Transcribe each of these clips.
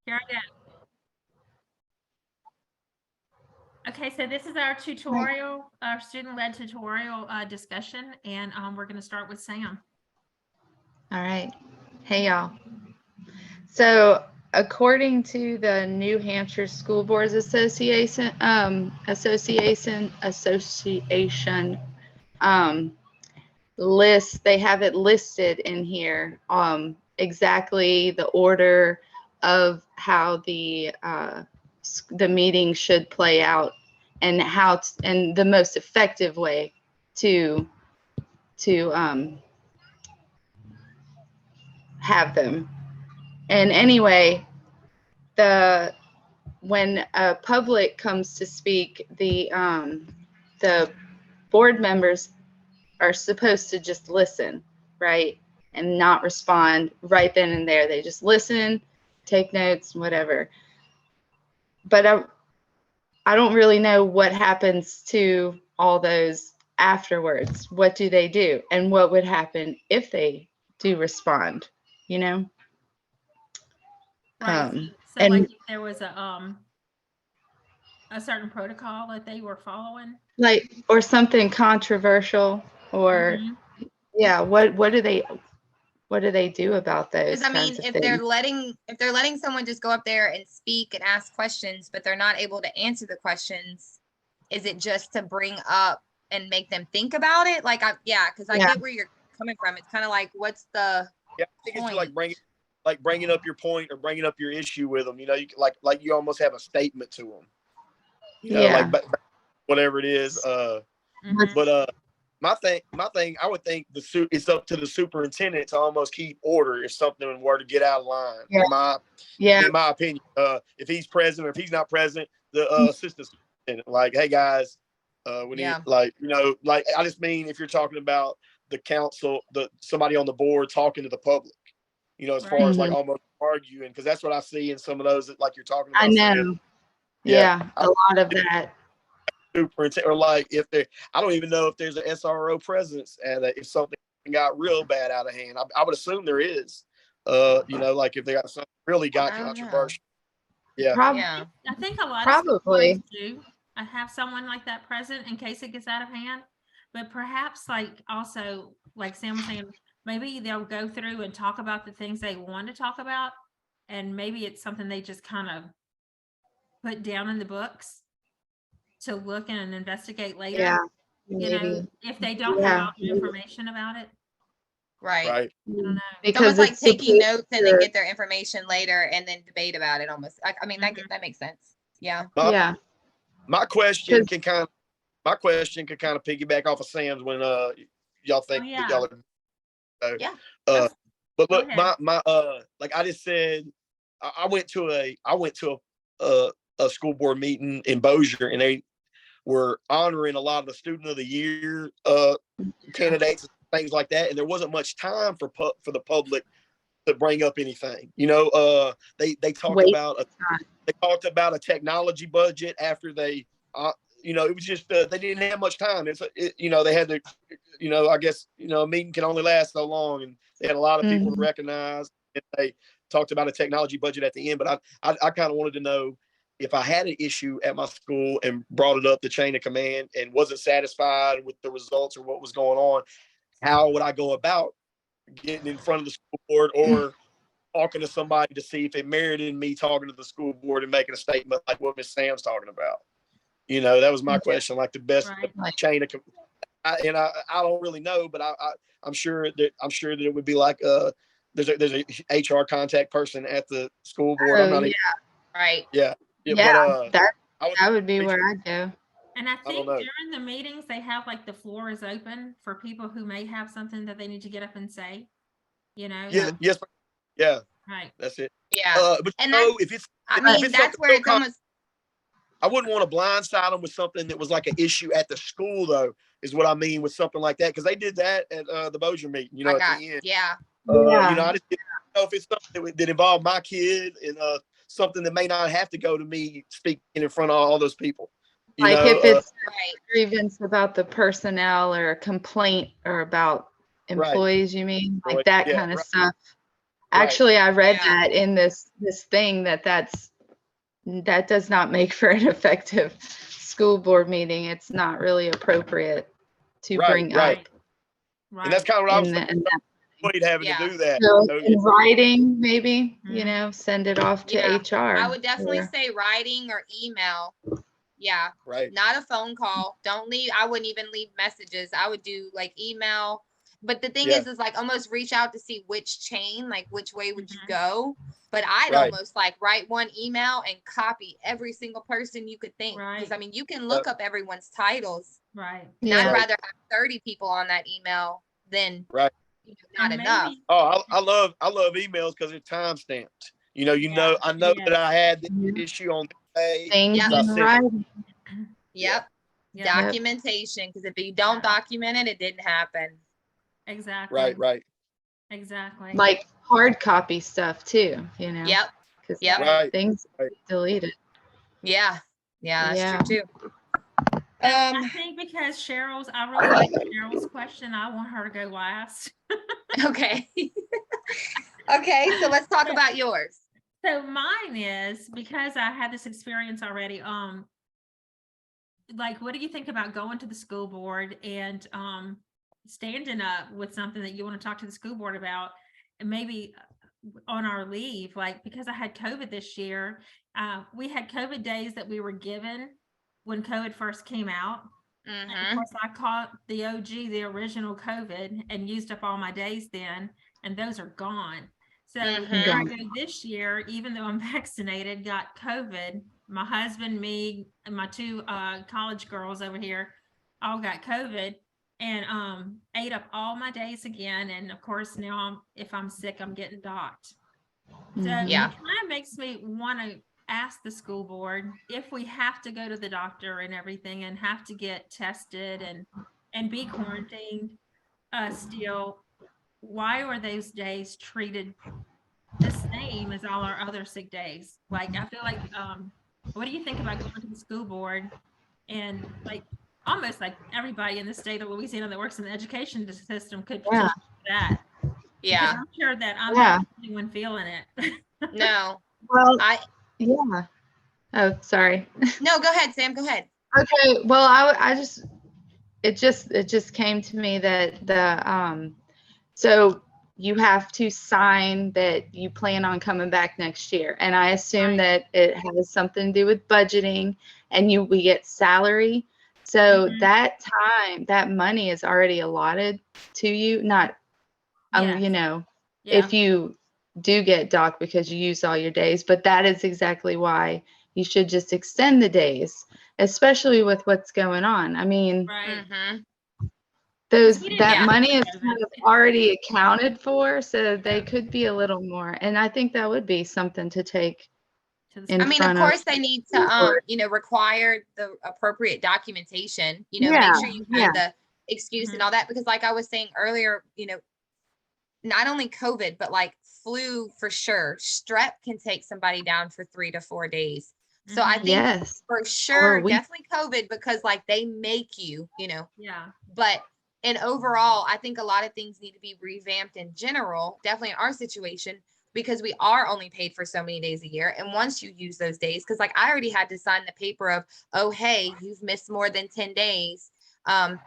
Here I go. Okay, so this is our tutorial, our student-led tutorial discussion, and we're going to start with Sam. All right. Hey, y'all. So according to the New Hampshire School Boards Association, list, they have it listed in here, exactly the order of how the meeting should play out and how and the most effective way to have them. And anyway, when a public comes to speak, the board members are supposed to just listen, right? And not respond right then and there. They just listen, take notes, whatever. But I don't really know what happens to all those afterwards. What do they do? And what would happen if they do respond, you know? Right. So and like if there was a certain protocol that they were following, like, or something controversial, or yeah, what do they do about those? Because I mean, if they're letting someone just go up there and speak and ask questions, but they're not able to answer the questions, is it just to bring up and make them think about it? Like, because I get where you're coming from. It's kind of like, what's the I think it's like bringing up your point or bringing up your issue with them. You know, you like you almost have a statement to them. You know, like whatever it is. But my thing, I would think it's up to the superintendent to almost keep order if something were to get out of line. In my opinion, if he's present or if he's not present, the assistant superintendent, like, hey guys, we need, like, you know, like, I just mean if you're talking about the council, somebody on the board talking to the public, you know, as far as like almost arguing, because that's what I see in some of those that, like, you're talking about. I know. Yeah, a lot of that. Superintendent, or like if I don't even know if there's an SRO presence, and if something got real bad out of hand, I would assume there is. You know, like if they got something really got controversial. I think a lot of schools do. I have someone like that present in case it gets out of hand. But perhaps, like, also, like Sam was saying, maybe they'll go through and talk about the things they want to talk about, and maybe it's something they just kind of put down in the books to look and investigate later. Yeah, you know, if they don't have all the information about it. Right. I don't know. Because it's almost like taking notes and then get their information later and then debate about it. Almost. I mean, that makes sense. Yeah. My question can kind of piggyback off of Sam's when y'all think that y'all are. But look, my like I just said, I went to a school board meeting in Bossier, and they were honoring a lot of the student of the year candidates and things like that, and there wasn't much time for the public to bring up anything. You know, they talked about a technology budget after they you know, it was just they didn't have much time. You know, they had to, you know, I guess, you know, a meeting can only last so long, and they had a lot of people to recognize, and they talked about a technology budget at the end. But I kind of wanted to know, if I had an issue at my school and brought it up the chain of command and wasn't satisfied with the results or what was going on, how would I go about getting in front of the school board or talking to somebody to see if it merited me talking to the school board and making a statement like what Miss Sam's talking about? You know, that was my question, like the best chain of command. I don't really know, but I'm sure that it would be like there's a HR contact person at the school board. I'm not that would be where I'd go. And I think during the meetings, they have like the floor is open for people who may have something that they need to get up and say, you know? Yeah. Right. That's it. Yeah. But and if it's that's where it's almost. I wouldn't want to blindside them with something that was like an issue at the school, though, is what I mean with something like that. Because they did that at the Bossier meeting, you know, at the end. Yeah. You know, I just didn't know if it's something that involved my kid and something that may not have to go to me speaking in front of all those people. You like know, if it's a grievance about the personnel or a complaint or about employees, you mean? Like that kind of stuff. Actually, I read that in this thing that does not make for an effective school board meeting. It's not really appropriate to bring up. Right. And that's kind of what I was avoid having to do that. So in writing, maybe, send it off to HR. I would definitely say writing or email. Yeah. Right. Not a phone call. I wouldn't even leave messages. I would do like email. But the thing is like almost reach out to see which chain, like which way would you go? But I'd almost like write one email and copy every single person you could think. Because I mean, you can look up everyone's titles. Right. And I'd rather have 30 people on that email than not enough. Oh, I love emails because they're time stamped. I know that I had this issue on the day. Yep. Documentation, because if you don't document it, it didn't happen. Exactly. Right. Exactly. Like hard copy stuff too, Yep. Because things deleted. Yeah, that's true too. I think because I really like Cheryl's question. I want her to go last. Okay. Okay, so let's talk about yours. So mine is, because I had this experience already, like, what do you think about going to the school board and standing up with something that you want to talk to the school board about, and maybe on our leave, like, because I had COVID this year, we had COVID days that we were given when COVID first came out. And of course, I caught the the original COVID, and used up all my days then, and those are gone. So here I go this year, even though I'm vaccinated, got COVID. My husband, me, and my two college girls over here all got COVID, and ate up all my days again. And of course, now if I'm sick, I'm getting docked. So it kind of makes me want to ask the school board, if we have to go to the doctor and everything and have to get tested and be quarantined still, why are those days treated the same as all our other sick days? Like, I feel like, what do you think about going to the school board and like almost like everybody in the state of Louisiana that works in the education system could petition that? Yeah. Because I'm sure that I'm not the only one feeling it. No. Well, oh, sorry. No, go ahead, Sam. Go ahead. Okay. Well, it just came to me that so you have to sign that you plan on coming back next year, and I assume that it has something to do with budgeting, and we get salary. So that money is already allotted to you. Not, if you do get docked because you used all your days, but that is exactly why you should just extend the days, especially with what's going on. I mean, that money is kind of already accounted for, so they could be a little more. And I think that would be something to take. I mean, of course, they need to, require the appropriate documentation. Make sure you have the excuse and all that, because, like I was saying earlier, not only COVID, but like flu for sure. Strep can take somebody down for 3 to 4 days. So I think for sure, definitely COVID, because like they make you, but and overall, I think a lot of things need to be revamped in general, definitely in our situation, because we are only paid for so many days a year. And once you use those days, because like I already had to sign the paper of, oh, hey, you've missed more than 10 days.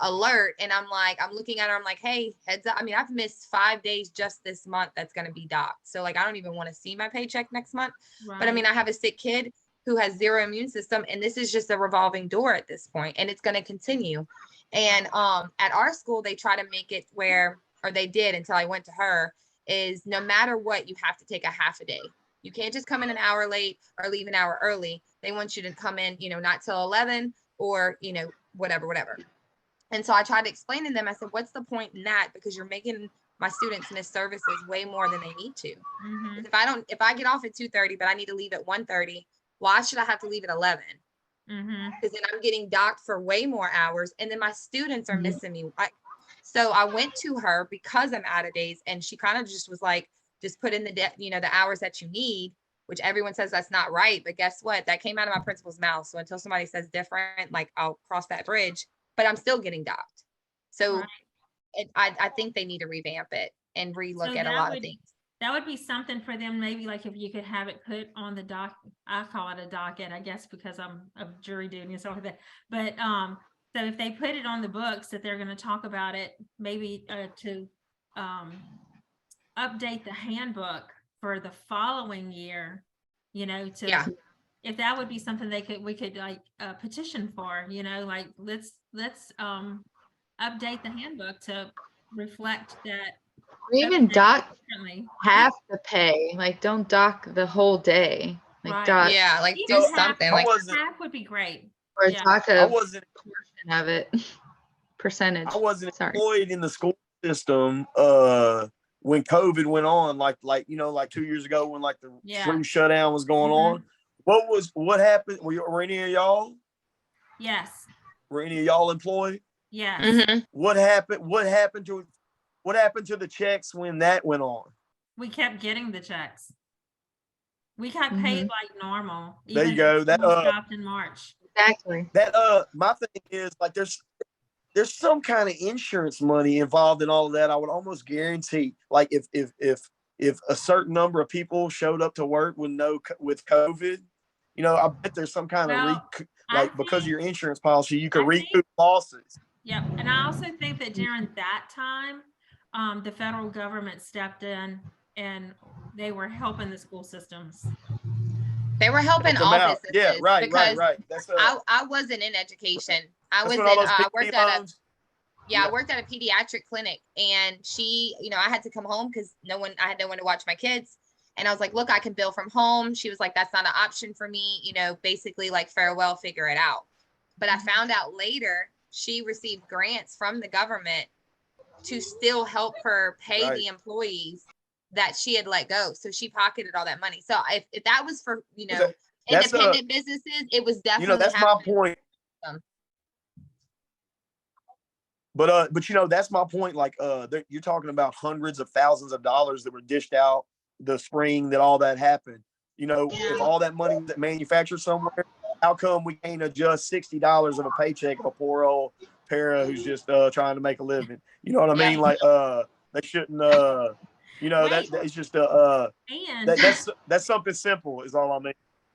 Alert. And I'm looking at her, I'm like, hey, heads up. I mean, I've missed 5 days just this month. That's going to be docked. So like, I don't even want to see my paycheck next month. But I mean, I have a sick kid who has zero immune system, and this is just a revolving door at this point, and it's going to continue. And at our school, they try to make it where, or they did until I went to her, is no matter what, you have to take a half a day. You can't just come in an hour late or leave an hour early. They want you to come in, not till 11 or, whatever. And so I tried to explain to them, I said, what's the point in that? Because you're making my students miss services way more than they need to. If I get off at 2:30, but I need to leave at 1:30, why should I have to leave at 11? Because then I'm getting docked for way more hours, and then my students are missing me. So I went to her because I'm out of days, and she kind of just was like, just put in the hours that you need, which everyone says that's not right. But guess what? That came out of my principal's mouth. So until somebody says different, like I'll cross that bridge, but I'm still getting docked. So I think they need to revamp it and relook at a lot of things. that would be something for them, maybe like if you could have it put on the doc, I call it a docket, I guess, because I'm a jury duty and stuff like that. But so if they put it on the books that they're going to talk about it, maybe to update the handbook for the following year, you know, to if that would be something we could like petition for, you know, like let's update the handbook to reflect that. Or even dock half the pay, like don't dock the whole day. Like right. dock, like do something. Like half would be great. Or dock a portion of it. Percentage. I wasn't employed in the school system when COVID went on, like you know, like 2 years ago when like the flu shutdown was going on. What happened? Were any of y'all? Yes. Were any of y'all employed? Yes. What happened? What happened to the checks when that went on? We kept getting the checks. We got paid like normal. There you go. That stopped in March. Exactly. That my thing is like there's some kind of insurance money involved in all of that. I would almost guarantee, like if a certain number of people showed up to work with COVID, you know, I bet there's some kind of because of your insurance policy, you could recoup losses. Yep, and I also think that during that time, the federal government stepped in and they were helping the school systems. They were helping all businesses. Yeah, right. That's I wasn't in education. I worked at a pediatric clinic, and she, you know, I had to come home because I had no one to watch my kids. And I was like, look, I can bill from home. She was like, that's not an option for me, you know, basically like farewell, figure it out. But I found out later she received grants from the government to still help her pay the employees that she had let go. So she pocketed all that money. So if that was for, you know, independent businesses, it was definitely, you know, that's my point. But you know, that's my point. Like, you're talking about hundreds of thousands of dollars that were dished out the spring that all that happened. You know, if all that money was manufactured somewhere, how come we can't adjust $60 of a paycheck of a poor old para who's just trying to make a living? You know what I mean? Like, they shouldn't. You know, that's just that's something simple is all I mean.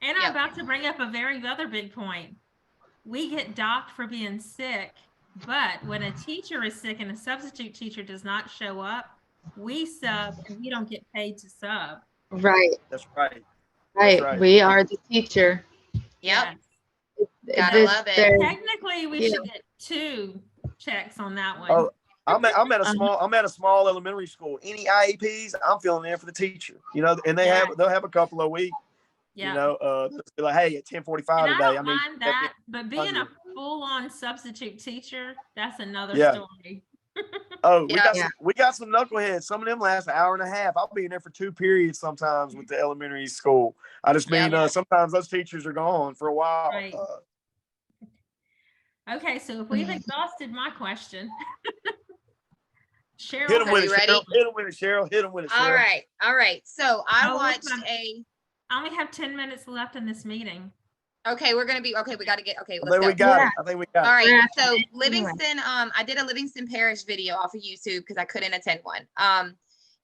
And I'm about to bring up a very other big point. We get docked for being sick, but when a teacher is sick and a substitute teacher does not show up, we sub and we don't get paid to sub. Right. That's right. Right. We are the teacher. Yep. Gotta love it. Technically, we should get 2 checks on that one. Oh, I'm at a small elementary school. Any IEPs, I'm filling in for the teacher. You know, and they'll have a couple a week. You know, like, hey, at 10:45 today. I don't mind that, but being a full-on substitute teacher, that's another story. We got some knuckleheads. Some of them last an hour and a half. I'll be in there for 2 periods sometimes with the elementary school. I just mean sometimes those teachers are gone for a while. Right. Okay, so if we've exhausted my question, Cheryl, hit them with it, Cheryl. Hit them with it, Cheryl. Hit them with it, Cheryl. All right. So I watched I only have 10 minutes left in this meeting. Okay, we got to get, let's go. I think we got it. All right, so Livingston, I did a Livingston Parish video off of YouTube because I couldn't attend one.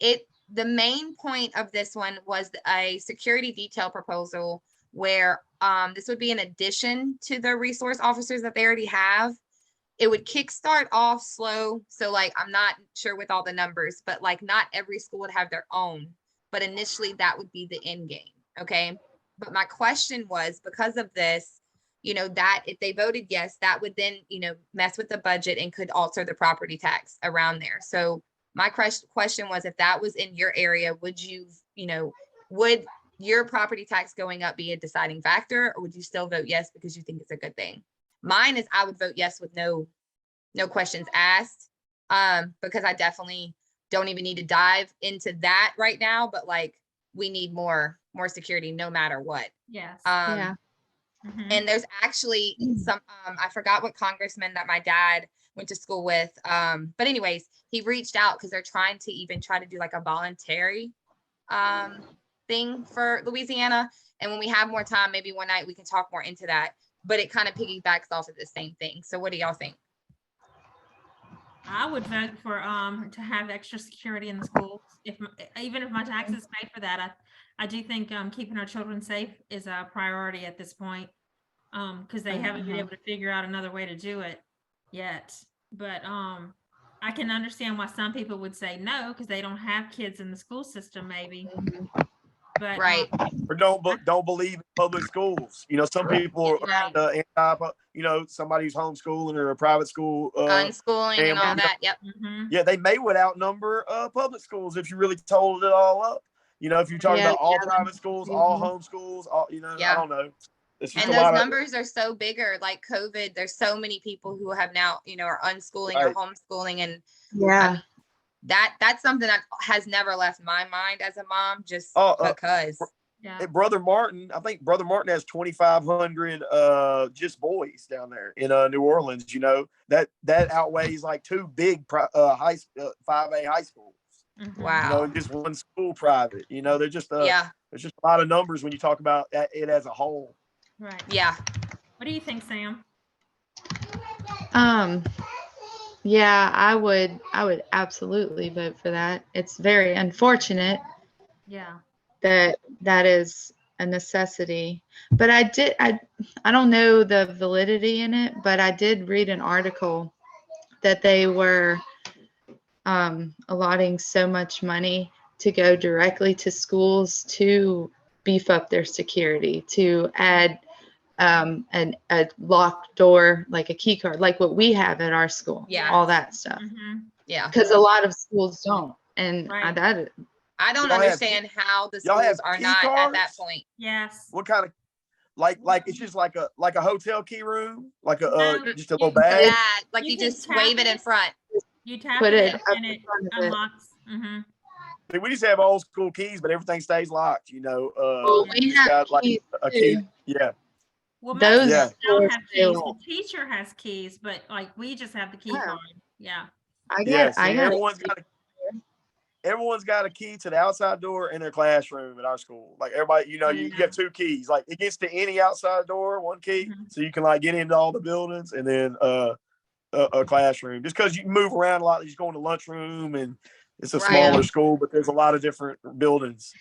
The main point of this one was a security detail proposal where this would be an addition to the resource officers that they already have. It would kickstart off slow. So like, I'm not sure with all the numbers, but like not every school would have their own, but initially that would be the end game. Okay. But my question was, because of this, you know, that if they voted yes, that would then, you know, mess with the budget and could alter the property tax around there. So my question was, if that was in your area, would you, you know, would your property tax going up be a deciding factor, or would you still vote yes because you think it's a good thing? Mine is I would vote yes with no questions asked, because I definitely don't even need to dive into that right now, but like we need more security no matter what. Yes. And there's actually some, I forgot what congressman that my dad went to school with. But anyways, he reached out because they're trying to do like a voluntary thing for Louisiana. And when we have more time, maybe one night we can talk more into that, but it kind of piggybacks off of the same thing. So what do y'all think? I would vote for to have extra security in the schools. Even if my taxes pay for that, I do think keeping our children safe is a priority at this point. Because they haven't been able to figure out another way to do it yet. But I can understand why some people would say no, because they don't have kids in the school system, maybe. But right. Or don't believe in public schools. You know, some people are anti. You know, somebody who's homeschooling or a private school, unschooling and all that. Yep. Yeah, they would outnumber public schools if you really totaled it all up. You know, if you're talking about all private schools, all homeschools, all, you know, I don't know. And those numbers are so bigger, like COVID, there's so many people who have now, you know, are unschooling or homeschooling. And that's something that has never left my mind as a mom, just because. Brother Martin, I think Brother Martin has 2,500 just boys down there in New Orleans. You know, that outweighs like two big 5A high schools. Wow. You know, just one school private. You know, they're just there's just a lot of numbers when you talk about it as a whole. Right. Yeah. What do you think, Sam? Yeah, I would absolutely vote for that. It's very unfortunate. Yeah. That is a necessity. But I don't know the validity in it, but I did read an article that they were allotting so much money to go directly to schools to beef up their security, to add a locked door, like a key card, like what we have at our school. Yeah. All that stuff. Yeah. Because a lot of schools don't. And I don't understand how the schools are not cards? At that point. Yes. What kind of like it's just like a hotel key room, like just a little bag. Yeah, like you just wave it in front. You tap it and it unlocks. We just have old school keys, but everything stays locked. You know, we have got like a key. Yeah. Well, those don't have keys. The teacher has keys, but like we just have the key card. Yeah. Everyone's got a key to the outside door in their classroom at our school. Like everybody, you know, you get two keys. Like it gets to any outside door, one key, so you can like get into all the buildings, and then a classroom. Just because you can move around a lot, you just go in the lunchroom, and it's a smaller school, but there's a lot of different buildings.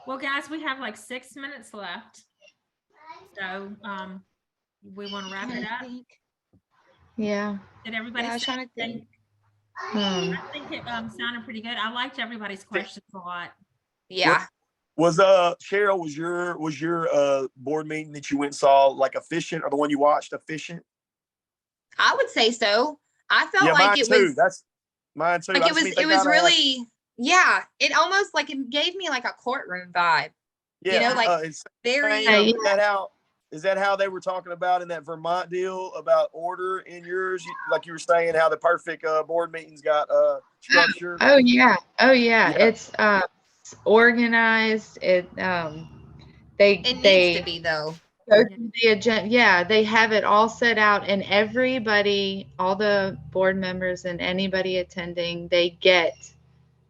Well, guys, we have like 6 minutes left, so we want to wrap it up. Yeah. Did everybody say anything? I think it sounded pretty good. I liked everybody's questions a lot. Yeah. Was Cheryl, was your board meeting that you went and saw like efficient, or the one you watched efficient? I would say so. I felt like it was. That's mine too. Like it was really, it almost like it gave me like a courtroom vibe. Yeah. You know, like it's very. Is that how they were talking about in that Vermont deal about order in yours? Like you were saying, how the perfect board meetings got structure. Oh yeah. It's organized. It needs to be though. Go through the agenda. Yeah, they have it all set out, and everybody, all the board members and anybody attending, they get,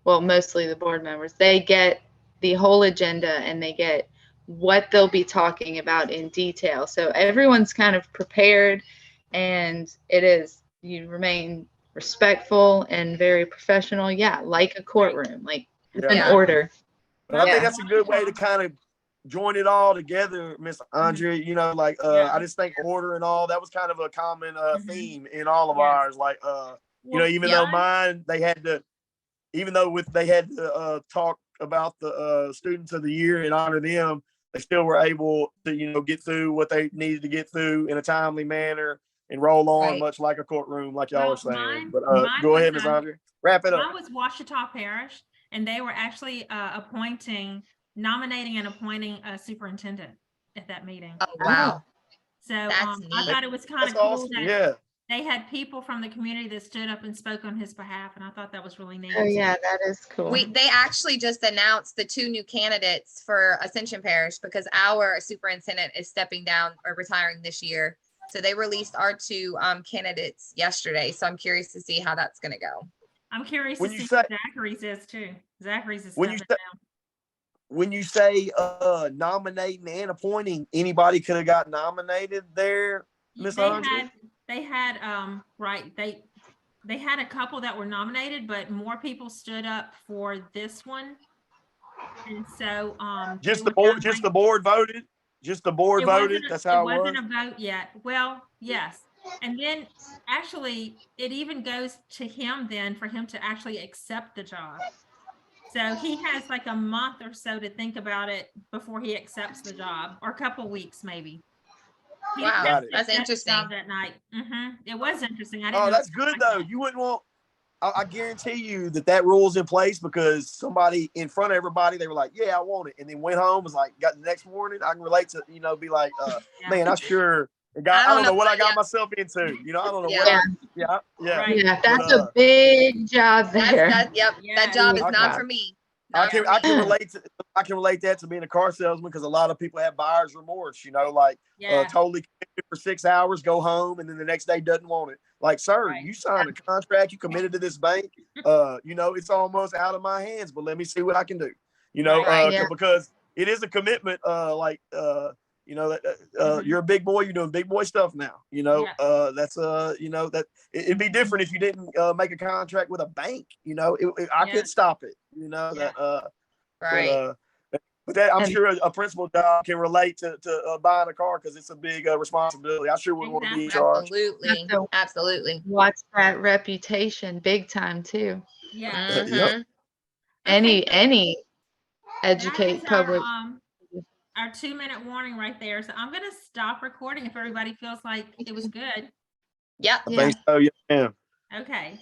well, mostly the board members, they get the whole agenda and they get what they'll be talking about in detail. So everyone's kind of prepared, and you remain respectful and very professional. Yeah, like a courtroom, like an order. But I think that's a good way to kind of join it all together, Miss Andrea. You know, like I just think order and all that was kind of a common theme in all of ours. Like you know, even though mine they had to talk about the students of the year and honor them, they still were able to, you know, get through what they needed to get through in a timely manner and roll on, much like a courtroom, like y'all were saying. But go ahead, Ms. Andrea. Wrap it up. Mine was Ouachita Parish, and they were actually nominating and appointing a superintendent at that meeting. Oh, wow. So I thought it was kind of cool awesome. that they had people from the community that stood up and spoke on his behalf, and I thought that was really neat. Oh yeah, that is cool. They actually just announced the 2 new candidates for Ascension Parish because our superintendent is stepping down or retiring this year. So they released our 2 candidates yesterday. So I'm curious to see how that's going to go. I'm curious to see what Zachary's is too. Zachary's is stepping down. When you say nominating and appointing, anybody could have got nominated there, Miss Andrea? They had they had a couple that were nominated, but more people stood up for this one. And so, just the board voted. Just the board voted. That's how it was. It wasn't a vote yet. Well, yes. And then actually it even goes to him then for him to actually accept the job. So he has like a month or so to think about it before he accepts the job, or a couple weeks maybe. Wow, that's interesting. That night. It was interesting. I didn't know that's good though. You wouldn't want. I guarantee you that rule's in place because somebody in front of everybody, they were like, yeah, I want it. And then went home, was like, got the next morning. I can relate to, be like, man, I sure, I don't know what I got myself into. I don't know what. Yeah. Yeah, that's a big job there. That job is not for me. I can relate that to being a car salesman because a lot of people have buyer's remorse, totally committed for 6 hours, go home, and then the next day doesn't want it. Like, sir, you signed a contract, you committed to this bank. It's almost out of my hands, but let me see what I can do. Because it is a commitment. You're a big boy, you're doing big boy stuff now. That's that it'd be different if you didn't make a contract with a bank. I could stop it. Right. But that I'm sure a principal job can relate to buying a car because it's a big responsibility. I sure wouldn't want to be in charge. Absolutely. Watch that reputation big time too. Yeah. Yep. Any educate public. Our 2-minute warning right there. So I'm gonna stop recording if everybody feels like it was good. Yep. I think so. Yeah. Okay.